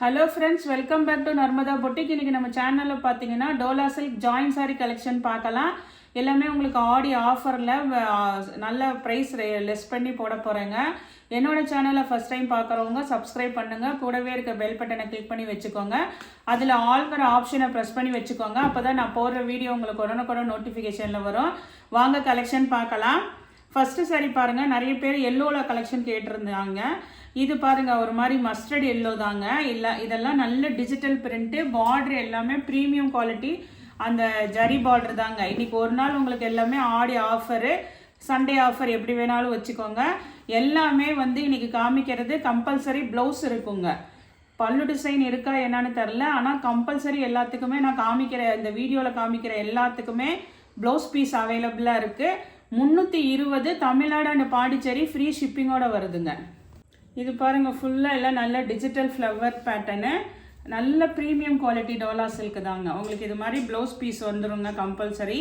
Hello friends, welcome back to Narmada boutique. இன்றைக்கி நம்ம சேனலில் பார்த்தீங்கன்னா டோலா சில்க் ஜாயின் சாரி கலெக்ஷன் பார்க்கலாம். எல்லாமே உங்களுக்கு ஆடி ஆஃபரில் நல்ல ப்ரைஸ் லெஸ் பண்ணி போட போகிறேங்க. என்னோட சேனலை ஃபஸ்ட் டைம் பார்க்குறவங்க சப்ஸ்கிரைப் பண்ணுங்கள். கூடவே இருக்க பெல் பட்டனை கிளிக் பண்ணி வச்சுக்கோங்க. அதில் ஆல்கிற ஆப்ஷனை ப்ரெஸ் பண்ணி வச்சுக்கோங்க. அப்போ தான் நான் போடுற வீடியோ உங்களுக்கு உடனுக்குடன் நோட்டிஃபிகேஷனில் வரும். வாங்க கலெக்ஷன் பார்க்கலாம். ஃபஸ்ட்டு சாரி பாருங்கள், நிறைய பேர் எல்லோவில் கலெக்ஷன் கேட்டிருந்தாங்க. இது பாருங்கள், ஒரு மாதிரி மஸ்டர்ட் எல்லோ தாங்க. இல்லை, இதெல்லாம் நல்ல டிஜிட்டல் பிரிண்ட்டு, பார்டர் எல்லாமே ப்ரீமியம் குவாலிட்டி, அந்த ஜரி பார்டர் தாங்க. இன்றைக்கி ஒரு நாள் உங்களுக்கு எல்லாமே ஆடி ஆஃபரு, சண்டே ஆஃபர் எப்படி வேணாலும் வச்சுக்கோங்க. எல்லாமே வந்து இன்றைக்கி காமிக்கிறது கம்பல்சரி ப்ளவுஸ் இருக்குங்க. பல்லு டிசைன் இருக்கா என்னன்னு தெரில, ஆனால் கம்பல்சரி எல்லாத்துக்குமே நான் காமிக்கிற இந்த வீடியோவில் காமிக்கிற எல்லாத்துக்குமே ப்ளவுஸ் பீஸ் அவைலபிளாக இருக்குது. 320 தமிழ்நாடு அண்ட் பாண்டிச்சேரி ஃப்ரீ ஷிப்பிங்கோடு வருதுங்க. இது பாருங்கள், ஃபுல்லாக எல்லாம் நல்ல டிஜிட்டல் ஃப்ளவர் பேட்டர்னு, நல்ல ப்ரீமியம் குவாலிட்டி டோலா சில்க் தாங்க. உங்களுக்கு இது மாதிரி ப்ளவுஸ் பீஸ் வந்துடுங்க compulsory.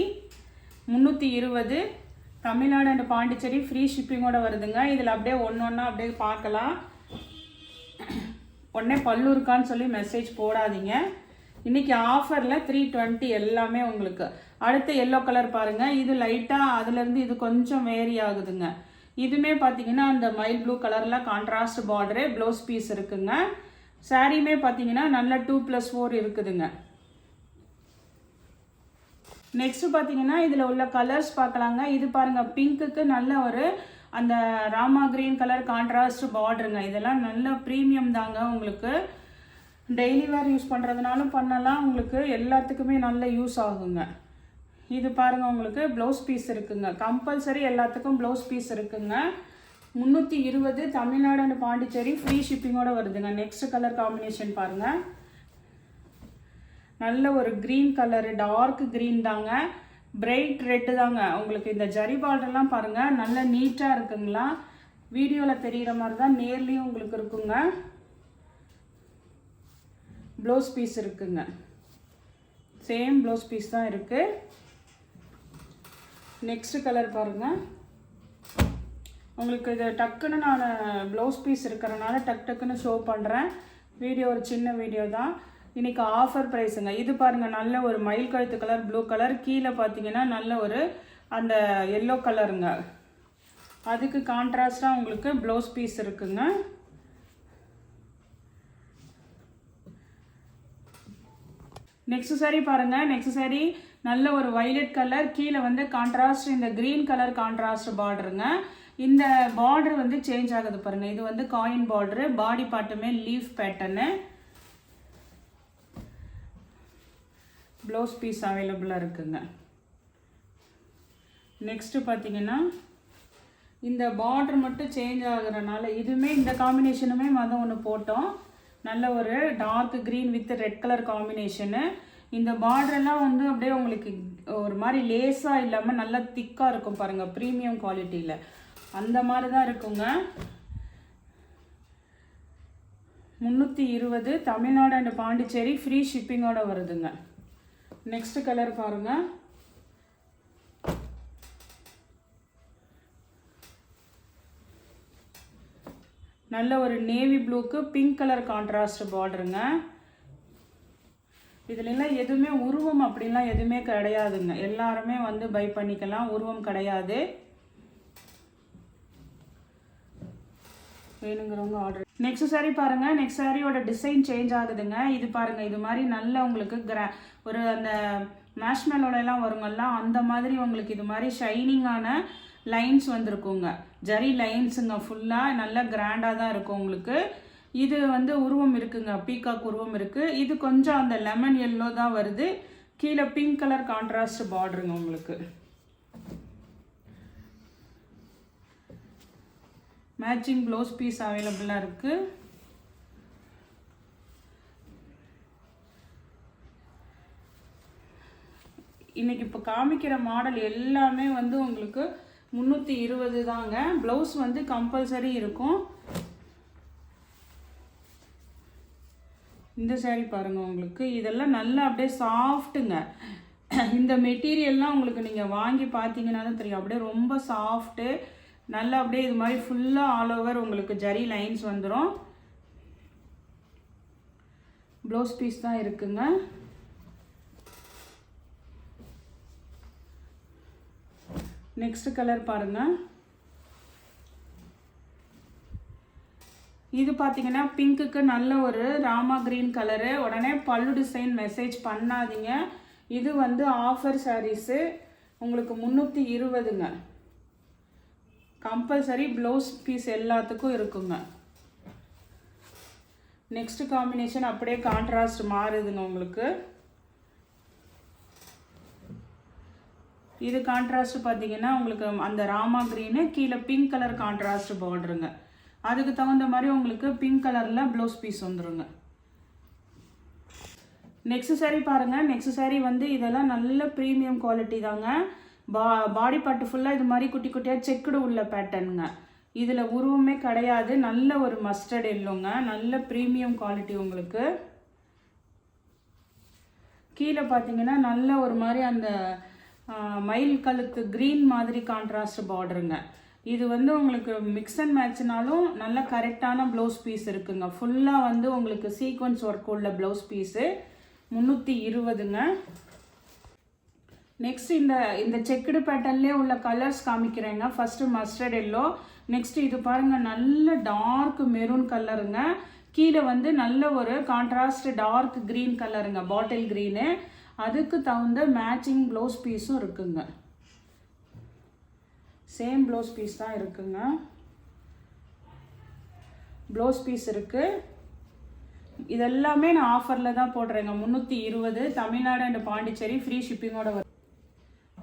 320 Tamil Nadu and Pondicherry free ஷிப்பிங்கோடு வருதுங்க. இதில் அப்படியே ஒன்றா அப்படியே பார்க்கலாம். உடனே பல்லு இருக்கான்னு சொல்லி மெசேஜ் போடாதீங்க. இன்றைக்கி ஆஃபரில் 320 எல்லாமே உங்களுக்கு. அடுத்து எல்லோ கலர் பாருங்கள், இது லைட்டாக அதுலேருந்து இது கொஞ்சம் வேரி ஆகுதுங்க. இதுவுமே பார்த்தீங்கன்னா அந்த மைல் ப்ளூ கலரில் கான்ட்ராஸ்ட் பார்டரு, ப்ளவுஸ் பீஸ் இருக்குங்க. சாரியுமே பார்த்தீங்கன்னா நல்ல 2+4 இருக்குதுங்க. நெக்ஸ்ட்டு பார்த்தீங்கன்னா இதில் உள்ள கலர்ஸ் பார்க்கலாங்க. இது பாருங்கள், பிங்க்குக்கு நல்ல ஒரு அந்த ராமா கிரீன் கலர் கான்ட்ராஸ்ட் பார்டருங்க. இதெல்லாம் நல்ல ப்ரீமியம் தாங்க. உங்களுக்கு டெய்லி வேர் யூஸ் பண்ணுறதுனாலும் பண்ணலாம், உங்களுக்கு எல்லாத்துக்குமே நல்ல யூஸ் ஆகுங்க. இது பாருங்கள், உங்களுக்கு ப்ளவுஸ் பீஸ் இருக்குங்க. கம்பல்சரி எல்லாத்துக்கும் ப்ளவுஸ் பீஸ் இருக்குங்க. 320 தமிழ்நாடு அண்ட் பாண்டிச்சேரி ஃப்ரீ ஷிப்பிங்கோடு வருதுங்க. நெக்ஸ்ட் கலர் காம்பினேஷன் பாருங்கள், நல்ல ஒரு க்ரீன் கலரு, டார்க் க்ரீன் தாங்க, பிரைட் ரெட்டு தாங்க. உங்களுக்கு இந்த ஜரி பார்டர்லாம் பாருங்கள், நல்ல நீட்டாக இருக்குங்களா. வீடியோவில் தெரிகிற மாதிரி தான் நேர்லேயும் உங்களுக்கு இருக்குங்க. ப்ளவுஸ் பீஸ் இருக்குங்க, சேம் ப்ளவுஸ் பீஸ் தான் இருக்குது. நெக்ஸ்ட் கலர் பாருங்கள், உங்களுக்கு இது டக்குன்னு நான் ப்ளவுஸ் பீஸ் இருக்கிறனால டக்குன்னு ஷோ பண்ணுறேன். வீடியோ ஒரு சின்ன வீடியோ தான். இன்றைக்கி ஆஃபர் ப்ரைஸுங்க. இது பாருங்கள், நல்ல ஒரு மயில் கழுத்து கலர் ப்ளூ கலர், கீழே பார்த்தீங்கன்னா நல்ல ஒரு அந்த எல்லோ கலருங்க. அதுக்கு கான்ட்ராஸ்டாக உங்களுக்கு ப்ளவுஸ் பீஸ் இருக்குங்க. நெக்ஸ்ட் சாரி பாருங்கள், நெக்ஸ்ட் சாரி நல்ல ஒரு வைலட் கலர், கீழே வந்து கான்ட்ராஸ்ட் இந்த க்ரீன் கலர் கான்ட்ராஸ்ட் பார்டருங்க. இந்த பார்டர் வந்து சேஞ்ச் ஆகுது பாருங்கள். இது வந்து காயின் பார்டரு, பாடி பார்ட்டுமே லீஃப் பேட்டர்னு. ப்ளவுஸ் பீஸ் அவைலபிளாக இருக்குங்க. நெக்ஸ்ட்டு பார்த்தீங்கன்னா இந்த பார்டர் மட்டும் சேஞ்ச் ஆகுறதுனால இதுவுமே இந்த காம்பினேஷனுமே மொதல் ஒன்று போட்டோம். நல்ல ஒரு dark green with red colour combination. இந்த பார்டரெல்லாம் வந்து அப்படியே உங்களுக்கு ஒரு மாதிரி லேஸாக இல்லாமல் நல்லா திக்காக இருக்கும் பாருங்கள், ப்ரீமியம் குவாலிட்டியில் அந்த மாதிரி தான் இருக்குங்க. 320 தமிழ்நாடு அண்ட் பாண்டிச்சேரி ஃப்ரீ ஷிப்பிங்கோடு வருதுங்க. நெக்ஸ்ட் கலர் பாருங்கள், நல்ல ஒரு நேவி ப்ளூக்கு பிங்க் கலர் கான்ட்ராஸ்ட் பார்டருங்க. இதுலலாம் எதுவுமே உருவம் அப்படின்லாம் எதுவுமே கிடையாதுங்க. எல்லாருமே வந்து பை பண்ணிக்கலாம், உருவம் கிடையாது. வேணுங்கிறவங்க ஆர்டர். நெக்ஸ்ட் சாரி பாருங்கள், நெக்ஸ்ட் சாரியோட டிசைன் சேஞ்ச் ஆகுதுங்க. இது பாருங்கள், இது மாதிரி நல்ல உங்களுக்கு ஒரு அந்த மேஷ்மெலோடலாம் வருங்கெல்லாம் அந்த மாதிரி உங்களுக்கு இது மாதிரி ஷைனிங்கான லைன்ஸ் வந்துருக்குங்க. ஜரி லைன்ஸுங்க, ஃபுல்லாக நல்லா கிராண்டாக தான் இருக்கும் உங்களுக்கு. இது வந்து உருவம் இருக்குங்க, பீகாக் உருவம் இருக்குது. இது கொஞ்சம் அந்த லெமன் எல்லோ தான் வருது. கீழே பிங்க் கலர் கான்ட்ராஸ்ட் பார்டருங்க. உங்களுக்கு மேட்சிங் ப்ளவுஸ் பீஸ் அவைலபிளாக இருக்குது. இன்றைக்கி இப்போ காமிக்கிற மாடல் எல்லாமே வந்து உங்களுக்கு 320 தாங்க. ப்ளவுஸ் வந்து கம்பல்சரி இருக்கும். இந்த சாரீ பாருங்கள், உங்களுக்கு இதெல்லாம் நல்லா அப்படியே சாஃப்ட்டுங்க. இந்த மெட்டீரியல்லாம் உங்களுக்கு நீங்கள் வாங்கி பார்த்தீங்கன்னா தான் தெரியும், அப்படியே ரொம்ப சாஃப்ட்டு, நல்லா அப்படியே இது மாதிரி ஃபுல்லாக ஆல் ஓவர் உங்களுக்கு ஜரி லைன்ஸ் வந்துடும். ப்ளவுஸ் பீஸ் தான் இருக்குங்க. நெக்ஸ்ட் கலர் பாருங்கள். இது பார்த்தீங்கன்னா பிங்க்குக்கு நல்ல ஒரு ராமா கிரீன் கலரு. உடனே பல்லு டிசைன் மெசேஜ் பண்ணாதீங்க. இது வந்து ஆஃபர் சாரீஸு, உங்களுக்கு 320ங்க. கம்பல்சரி ப்ளவுஸ் பீஸ் எல்லாத்துக்கும் இருக்குங்க. நெக்ஸ்ட் காம்பினேஷன் அப்படியே கான்ட்ராஸ்ட் மாறுதுங்க உங்களுக்கு. இது கான்ட்ராஸ்ட் பார்த்தீங்கன்னா உங்களுக்கு அந்த ராமா க்ரீனு, கீழே பிங்க் கலர் கான்ட்ராஸ்ட் பார்டருங்க. அதுக்கு தகுந்த மாதிரி உங்களுக்கு பிங்க் கலரில் ப்ளவுஸ் பீஸ் வந்துடுங்க. நெக்ஸ்ட் சாரீ பாருங்கள். நெக்ஸ்ட் சாரீ வந்து இதெல்லாம் நல்ல ப்ரீமியம் குவாலிட்டி தாங்க. பாடி பார்ட்டு ஃபுல்லாக இது மாதிரி குட்டி குட்டியாக செக்குடு உள்ள பேட்டர்னுங்க. இதில் உருவமே கிடையாது. நல்ல ஒரு மஸ்டர்ட் எல்லோங்க. நல்ல ப்ரீமியம் குவாலிட்டி உங்களுக்கு. கீழே பார்த்தீங்கன்னா நல்ல ஒரு மாதிரி அந்த மயில் கழுத்து க்ரீன் மாதிரி கான்ட்ராஸ்ட் பார்டருங்க. இது வந்து உங்களுக்கு மிக்ஸ் அண்ட் மேட்ச்னாலும் நல்ல கரெக்டான ப்ளவுஸ் பீஸ் இருக்குங்க. ஃபுல்லாக வந்து உங்களுக்கு சீக்வன்ஸ் ஒர்க் உள்ள ப்ளவுஸ் பீஸு 320ங்க. நெக்ஸ்ட் இந்த செக்குடு பேட்டர்ன்லேயே உள்ள கலர்ஸ் காமிக்கிறேங்க. First mustard yellow. நெக்ஸ்ட் இது பாருங்கள், நல்ல டார்க் மெரூன் கலருங்க. கீழே வந்து நல்ல ஒரு கான்ட்ராஸ்ட் டார்க் க்ரீன் கலருங்க, பாட்டில் க்ரீனு. அதுக்கு தகுந்த மேட்சிங் ப்ளவுஸ் பீஸும் இருக்குங்க. சேம் ப்ளவுஸ் பீஸ் தான் இருக்குங்க. ப்ளவுஸ் பீஸ் இருக்குது. இதெல்லாமே நான் ஆஃபரில் தான் போடுறேங்க. 320, தமிழ்நாடு அண்ட் பாண்டிச்சேரி, ஃப்ரீ ஷிப்பிங்கோட வரும்.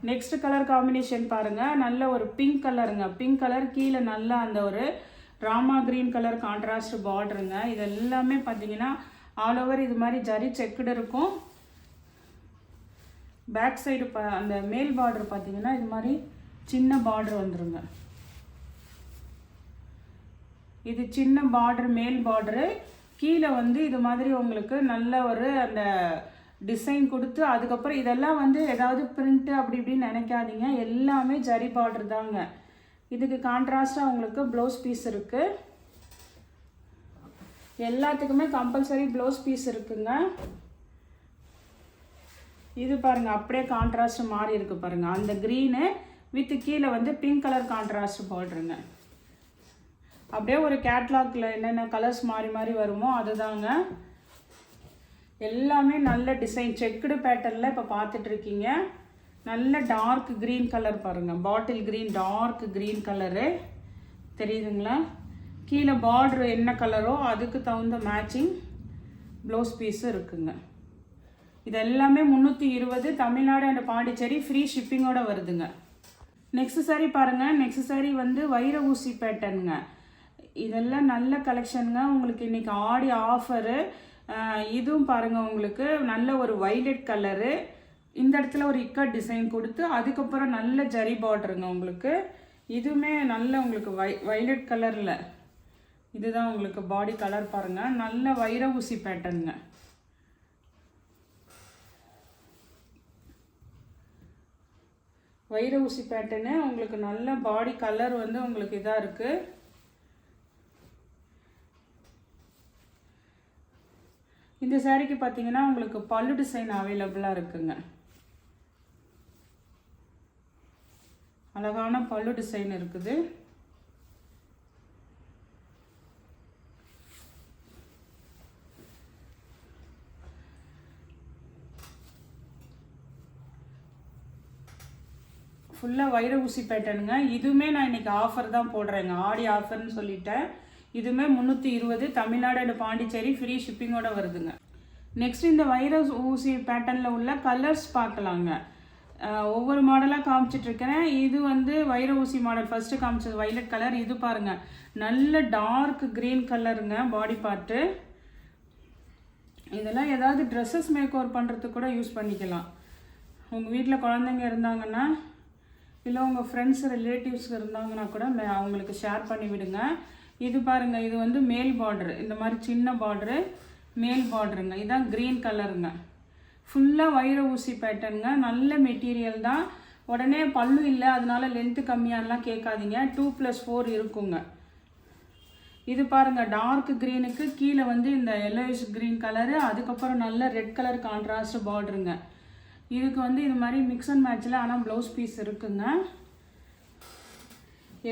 நெக்ஸ்ட் கலர் காம்பினேஷன் பாருங்கள். நல்ல ஒரு பிங்க் கலருங்க. பிங்க் கலர் கீழே நல்லா அந்த ஒரு ராமா க்ரீன் கலர் கான்ட்ராஸ்ட் பார்டருங்க. இது எல்லாமே பார்த்தீங்கன்னா ஆல் ஓவர் இது மாதிரி ஜரி செக்குடு இருக்கும். பேக் சைடு அந்த மேல் பார்டர் பார்த்தீங்கன்னா இது மாதிரி சின்ன பார்டர் வந்துருங்க. இது சின்ன பார்டர், மேல் பார்டரு. கீழே வந்து இது மாதிரி உங்களுக்கு நல்ல ஒரு அந்த டிசைன் கொடுத்து, அதுக்கப்புறம் இதெல்லாம் வந்து ஏதாவது பிரிண்ட்டு அப்படி இப்படின்னு நினைக்காதீங்க. எல்லாமே ஜரி பார்டர் தாங்க. இதுக்கு கான்ட்ராஸ்டாக உங்களுக்கு ப்ளவுஸ் பீஸ் இருக்குது. எல்லாத்துக்குமே கம்பல்சரி ப்ளவுஸ் பீஸ் இருக்குங்க. இது பாருங்கள், அப்படியே கான்ட்ராஸ்ட் மாறி இருக்குது பாருங்கள். அந்த க்ரீனு வித் கீழே வந்து பிங்க் கலர் கான்ட்ராஸ்ட் பார்டருங்க. அப்படியே ஒரு கேட்லாகில் என்னென்ன கலர்ஸ் மாறி மாறி வருமோ அதுதாங்க. எல்லாமே நல்ல டிசைன் செக்குடு பேட்டர்னில் இப்போ பார்த்துட்ருக்கீங்க. நல்ல டார்க் க்ரீன் கலர் பாருங்கள், bottle green, dark green colour தெரியுதுங்களா? கீழே பார்டர் என்ன கலரோ அதுக்கு தகுந்த மேட்சிங் ப்ளவுஸ் பீஸும் இருக்குங்க. இது எல்லாமே 320, தமிழ்நாடு அண்ட் பாண்டிச்சேரி, ஃப்ரீ ஷிப்பிங்கோட வருதுங்க. நெக்ஸ்ட் சாரீ பாருங்கள். நெக்ஸ்ட் சாரீ வந்து வைர ஊசி பேட்டர்னுங்க. இதெல்லாம் நல்ல கலெக்ஷனுங்க. உங்களுக்கு இன்றைக்கி ஆடி ஆஃபரு. இதுவும் பாருங்கள், உங்களுக்கு நல்ல ஒரு வைலட் கலரு. இந்த இடத்துல ஒரு இக்கட் டிசைன் கொடுத்து அதுக்கப்புறம் நல்ல ஜரி பார்டருங்க உங்களுக்கு. இதுவுமே நல்ல உங்களுக்கு வைலட் கலரில் இதுதான் உங்களுக்கு பாடி கலர் பாருங்கள். நல்ல வைர ஊசி பேட்டர்னுங்க. வைர ஊசி பேட்டர்னு உங்களுக்கு நல்ல பாடி கலர் வந்து உங்களுக்கு இதாக இருக்குது. இந்த சாரீக்கு பார்த்தீங்கன்னா உங்களுக்கு பல்லு டிசைன் அவைலபிளாக இருக்குங்க. அழகான பல்லு டிசைன் இருக்குது. ஃபுல்லாக வைர ஊசி பேட்டர்னுங்க. இதுவுமே நான் இன்றைக்கி ஆஃபர் தான் போடுறேங்க. ஆடி ஆஃபர்னு சொல்லிட்டேன். இதுவுமே 320, தமிழ்நாடு அண்ட் பாண்டிச்சேரி, ஃப்ரீ ஷிப்பிங்கோட வருதுங்க. நெக்ஸ்ட் இந்த வைர ஊசி பேட்டர்னில் உள்ள கலர்ஸ் பார்க்கலாங்க. ஒவ்வொரு மாடலாக காமிச்சிட்ருக்கிறேன். இது வந்து வைர ஊசி மாடல். ஃபஸ்ட்டு காமிச்சது வைலட் கலர். இது பாருங்கள், நல்ல டார்க் க்ரீன் கலருங்க பாடி பார்ட்டு. இதெல்லாம் ஏதாவது ட்ரெஸ்ஸஸ் மேக் ஓவர் பண்ணுறதுக்கு கூட யூஸ் பண்ணிக்கலாம். உங்கள் வீட்டில் குழந்தைங்க இருந்தாங்கன்னா, இல்லை உங்கள் ஃப்ரெண்ட்ஸ் ரிலேட்டிவ்ஸ் இருந்தாங்கன்னா கூட அவங்களுக்கு ஷேர் பண்ணி விடுங்க. இது பாருங்கள், இது வந்து மேல் பார்டரு. இந்த மாதிரி சின்ன பார்டரு மேல் பார்டருங்க. இதுதான் க்ரீன் கலருங்க. ஃபுல்லாக வைர ஊசி பேட்டர்னுங்க. நல்ல மெட்டீரியல் தான். உடனே பல்லு இல்லை அதனால லென்த்து கம்மியானலாம் கேட்காதீங்க. 2+4 இருக்குங்க. இது பாருங்கள் டார்க் க்ரீனுக்கு கீழே வந்து இந்த எல்லோயிஷ் க்ரீன் கலரு, அதுக்கப்புறம் நல்ல ரெட் கலர் கான்ட்ராஸ்ட் பார்டருங்க. இதுக்கு வந்து இது மாதிரி மிக்ஸ் அண்ட் மேட்சில் ஆனால் ப்ளவுஸ் பீஸ் இருக்குங்க.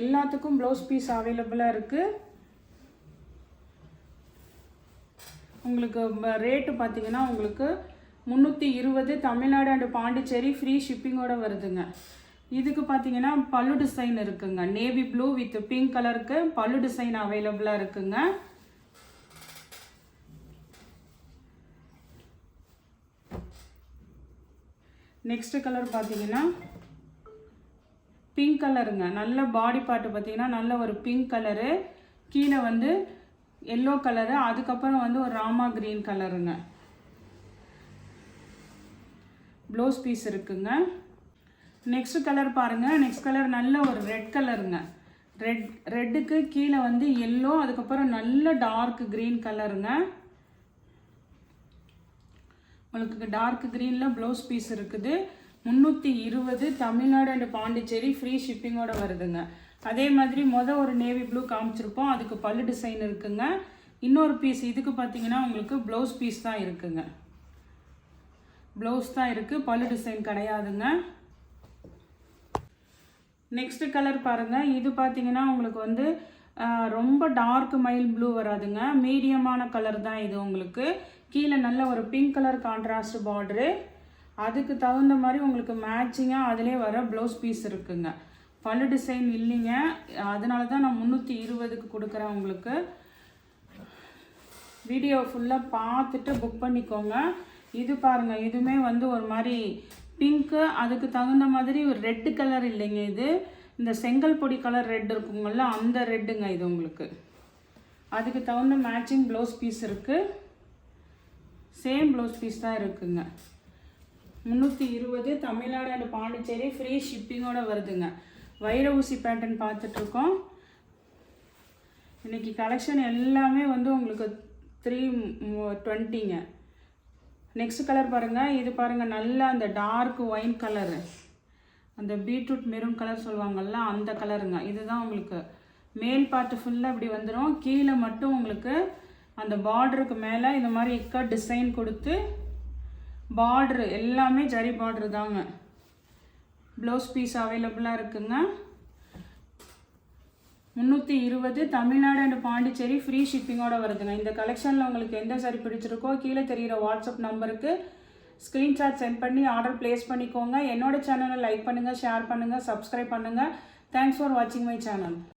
எல்லாத்துக்கும் ப்ளவுஸ் பீஸ் அவைலபிளாக இருக்குது. உங்களுக்கு ரேட்டு பார்த்தீங்கன்னா உங்களுக்கு 320 தமிழ்நாடு அண்ட் பாண்டிச்சேரி ஃப்ரீ ஷிப்பிங்கோடு வருதுங்க. இதுக்கு பார்த்தீங்கன்னா பல்லு டிசைன் இருக்குங்க. நேவி ப்ளூ வித் பிங்க் கலருக்கு பல்லு டிசைன் அவைலபிளாக இருக்குங்க. நெக்ஸ்ட் கலர் பார்த்தீங்கன்னா பிங்க் கலருங்க. நல்ல பாடி பார்ட்டு பார்த்தீங்கன்னா நல்ல ஒரு பிங்க் கலரு, கீழே வந்து எல்லோ கலரு, அதுக்கப்புறம் வந்து ஒரு ராமா க்ரீன் கலருங்க. ப்ளவுஸ் பீஸ் இருக்குங்க. நெக்ஸ்ட் கலர் பாருங்கள். நெக்ஸ்ட் கலர் நல்ல ஒரு ரெட் கலருங்க. ரெட்டுக்கு கீழே வந்து எல்லோ, அதுக்கப்புறம் நல்ல டார்க் க்ரீன் கலருங்க. உங்களுக்கு டார்க் க்ரீனில் ப்ளவுஸ் பீஸ் இருக்குது. 320 தமிழ்நாடு அண்ட் பாண்டிச்சேரி ஃப்ரீ ஷிப்பிங்கோடு வருதுங்க. அதே மாதிரி ஒரு நேவி ப்ளூ காமிச்சிருப்போம், அதுக்கு பல்லு டிசைன் இருக்குங்க. இன்னொரு பீஸ் இதுக்கு பார்த்தீங்கன்னா உங்களுக்கு ப்ளவுஸ் பீஸ் தான் இருக்குங்க. ப்ளவுஸ் தான் இருக்குது, பல்லு டிசைன் கிடையாதுங்க. நெக்ஸ்ட் கலர் பாருங்கள். இது பார்த்தீங்கன்னா உங்களுக்கு வந்து ரொம்ப டார்க் மைல் ப்ளூ வராதுங்க, மீடியமான கலர் தான் இது. உங்களுக்கு கீழே நல்ல ஒரு பிங்க் கலர் கான்ட்ராஸ்ட் பார்டரு, அதுக்கு தகுந்த மாதிரி உங்களுக்கு மேட்சிங்காக அதிலே வர ப்ளவுஸ் பீஸ் இருக்குங்க. பல்லு டிசைன் இல்லைங்க, அதனால தான் நான் 320க்கு கொடுக்குறேன் உங்களுக்கு. வீடியோ ஃபுல்லாக பார்த்துட்டு புக் பண்ணிக்கோங்க. இது பாருங்கள், இதுவுமே வந்து ஒரு மாதிரி பிங்க்கு, அதுக்கு தகுந்த மாதிரி ஒரு ரெட்டு கலர் இல்லைங்க. இது இந்த செங்கல் பொடி கலர் ரெட் இருக்குங்கள, அந்த ரெட்டுங்க இது உங்களுக்கு. அதுக்கு தகுந்த மேட்சிங் ப்ளவுஸ் பீஸ் இருக்குது. சேம் ப்ளவுஸ் பீஸ் தான் இருக்குங்க. 320 தமிழ்நாடு அண்ட் பாண்டிச்சேரி ஃப்ரீ ஷிப்பிங்கோடு வருதுங்க. வைர ஊசி பேட்டர்ன் பார்த்துட்ருக்கோம். இன்றைக்கி கலெக்ஷன் எல்லாமே வந்து உங்களுக்கு 320ங்க. நெக்ஸ்ட் கலர் பாருங்கள். இது பாருங்கள், நல்லா அந்த டார்க் ஒயின் கலரு, அந்த பீட்ரூட் மெரூன் கலர் சொல்லுவாங்கள்ல, அந்த கலருங்க. இதுதான் உங்களுக்கு மேல் பார்ட்டு ஃபுல்லாக இப்படி வந்துடும். கீழே மட்டும் உங்களுக்கு அந்த பார்டருக்கு மேலே இந்த மாதிரி இக்கட் டிசைன் கொடுத்து பார்ட்ரு எல்லாமே ஜரி பார்ட்ரு தாங்க. ப்ளவுஸ் பீஸ் அவைலபிளாக இருக்குங்க. 320 தமிழ்நாடு அண்ட் பாண்டிச்சேரி ஃப்ரீ ஷிப்பிங்கோடு வருதுங்க. இந்த கலெக்ஷனில் உங்களுக்கு எந்த சாரி பிடிச்சிருக்கோ கீழே தெரிகிற வாட்ஸ்அப் நம்பருக்கு ஸ்க்ரீன்ஷாட் சென்ட் பண்ணி ஆர்டர் ப்ளேஸ் பண்ணிக்கோங்க. என்னோட சேனலை லைக் பண்ணுங்கள், ஷேர் பண்ணுங்கள், சப்ஸ்கிரைப் பண்ணுங்கள். தேங்க்ஸ் ஃபார் வாட்சிங் மை சேனல்.